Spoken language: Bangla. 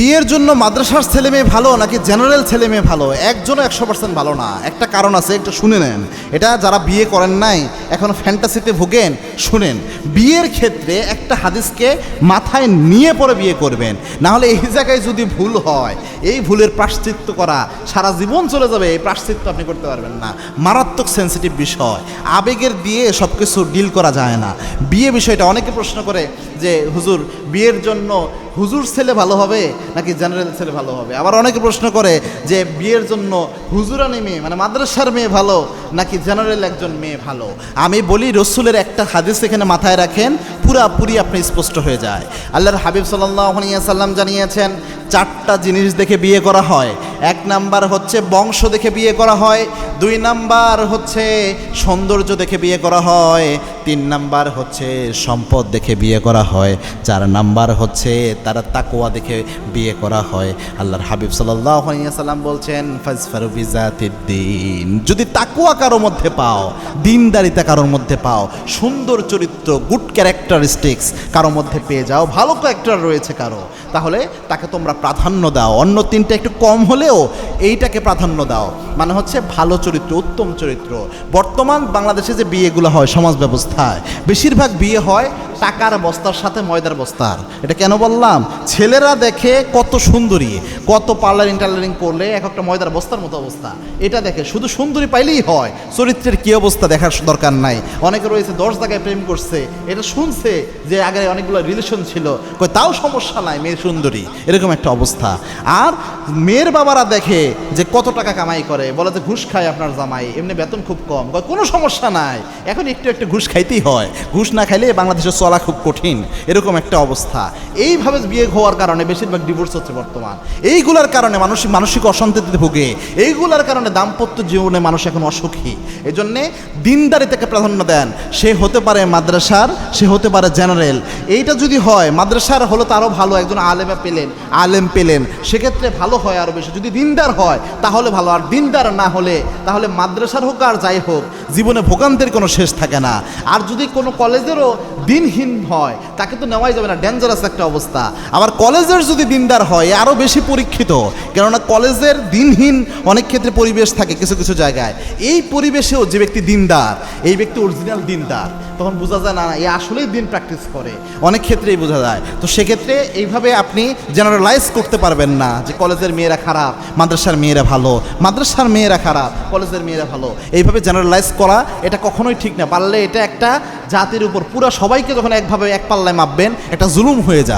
বিয়ের জন্য মাদ্রাসার ছেলে মেয়ে ভালো নাকি জেনারেল ছেলে মেয়ে ভালো? একজনও 100% ভালো না। একটা কারণ আছে, একটু শুনে নেন। এটা যারা বিয়ে করেন নাই, এখন ফ্যান্টাসিতে ভোগেন, শুনেন। বিয়ের ক্ষেত্রে একটা হাদিসকে মাথায় নিয়ে পরে বিয়ে করবেন, না হলে এই জায়গায় যদি ভুল হয়, এই ভুলের প্রায়শ্চিত্ত করা সারা জীবন চলে যাবে। এই প্রায়শ্চিত্ত আপনি করতে পারবেন না। মারাত্মক সেন্সিটিভ বিষয়, আবেগের দিয়ে সব কিছু ডিল করা যায় না। বিয়ে বিষয়টা অনেকে প্রশ্ন করে যে হুজুর, বিয়ের জন্য হুজুর ছেলে ভালো হবে নাকি জেনারেল ছেলে ভালো হবে? আবার অনেকে প্রশ্ন করে যে বিয়ের জন্য হুজুরানি মেয়ে মানে মাদ্রাসার মেয়ে ভালো নাকি জেনারেল একজন মেয়ে ভালো? আমি বলি, রসুলের একটা হাদিস এখানে মাথায় রাখেন, পুরাপুরি আপনি স্পষ্ট হয়ে যায়। আল্লাহর হাবিব সাল্লাল্লাহু আলাইহি ওয়াসাল্লাম জানিয়েছেন, 4টা জিনিস দেখে বিয়ে করা হয়। 1 নাম্বার হচ্ছে বংশ দেখে বিয়ে করা হয়, 2 নাম্বার হচ্ছে সৌন্দর্য দেখে বিয়ে করা হয়, 3 নাম্বার হচ্ছে সম্পদ দেখে বিয়ে করা হয়, 4 নাম্বার হচ্ছে তারা তাকওয়া দেখে বিয়ে করা হয়। আল্লাহর হাবিব সাল্লাল্লাহু আলাইহি ওয়াসাল্লাম বলছেন, ফাজফারু বিজাতিদ্দিন, যদি তাকওয়া কারো মধ্যে পাও, দিনদারিতা কারোর মধ্যে পাও, সুন্দর চরিত্র, গুড ক্যারেক্টারিস্টিক্স কারো মধ্যে পেয়ে যাও, ভালো ক্যারেক্টার রয়েছে কারো, তাহলে তাকে তোমরা প্রাধান্য দাও। অন্য 3টা একটু কম হলেও এইটাকে প্রাধান্য দাও, মানে হচ্ছে ভালো চরিত্র, উত্তম চরিত্র। বর্তমান বাংলাদেশে যে বিয়েগুলো হয় সমাজ ব্যবস্থায়, বেশিরভাগ বিয়ে হয় টাকার বস্তার সাথে ময়দার বস্তার। এটা কেন বললাম? ছেলেরা দেখে কত সুন্দরী, কত পার্লারিং টার্লারিং করলে এক একটা ময়দার বস্তার মতো অবস্থা, এটা দেখে। শুধু সুন্দরী পাইলেই হয়, চরিত্রের কী অবস্থা দেখার দরকার নাই। অনেকে রয়েছে 10 জায়গায় প্রেম করছে, এটা শুনছে যে আগে অনেকগুলো রিলেশন ছিল, কই তাও সমস্যা নাই, মেয়ে সুন্দরী, এরকম একটা অবস্থা। আর মেয়ের বাবারা দেখে যে কত টাকা কামাই করে, বলে যে ঘুষ খায় আপনার জামাই, এমনি বেতন খুব কম, কোনো সমস্যা নাই, এখন একটু একটু ঘুষ খাইতেই হয়, ঘুষ না খাইলে বাংলাদেশে চলা খুব কঠিন, এরকম একটা অবস্থা। এইভাবে বিয়ে হওয়ার কারণে বেশিরভাগ ডিভোর্স হচ্ছে বর্তমান। এইগুলার কারণে মানসিক অশান্তিতে ভুগে, এইগুলার কারণে দাম্পত্য জীবনে মানুষ এখন অসুখী। এই জন্যে দিনদারিতাকে প্রাধান্য দেন। সে হতে পারে মাদ্রাসার, সে হতে পারে জেনারেল। এইটা যদি হয়, মাদ্রাসার হলো তারও ভালো, একজন আলেম পেলেন, সেক্ষেত্রে ভালো হয় আরও বেশি। যদি দিনদার হয় তাহলে ভালো, আর দিনদার না হলে তাহলে মাদ্রাসার হোক আর যাই হোক, জীবনে ভোগান্তির কোনো শেষ থাকে না। আর যদি কোনো কলেজেরও দিনহীন হয়, তাকে তো নেওয়াই যাবে না, ডেঞ্জারাস একটা অবস্থা। আবার কলেজের যদি দিনদার হয়, আরও বেশি পরীক্ষিত, কেননা কলেজের দিনহীন অনেক ক্ষেত্রে পরিবেশ থাকে কিছু কিছু জায়গায়। এই পরিবেশেও যে ব্যক্তি দিনদার, এই ব্যক্তি অরিজিনাল দিনদার, তখন বোঝা যায় না এ আসলেই দিন প্র্যাকটিস করে, অনেক ক্ষেত্রেই বোঝা যায়। তো সেক্ষেত্রে এইভাবে আপনি জেনারেলাইজ করতে পারবেন না যে কলেজের মেয়েরা খারাপ, মাদ্রাসার মেয়েরা ভালো, মাদ্রাসার মেয়েরা খারাপ, কলেজের মেয়েরা ভালো। এইভাবে জেনারেলাইজ করা এটা কখনোই ঠিক না। পারলে এটা একটা জাতির উপর পুরা সবাইকে যখন একভাবে এক পাল্লায় মাপবেন, একটা জুলুম হয়ে যায়।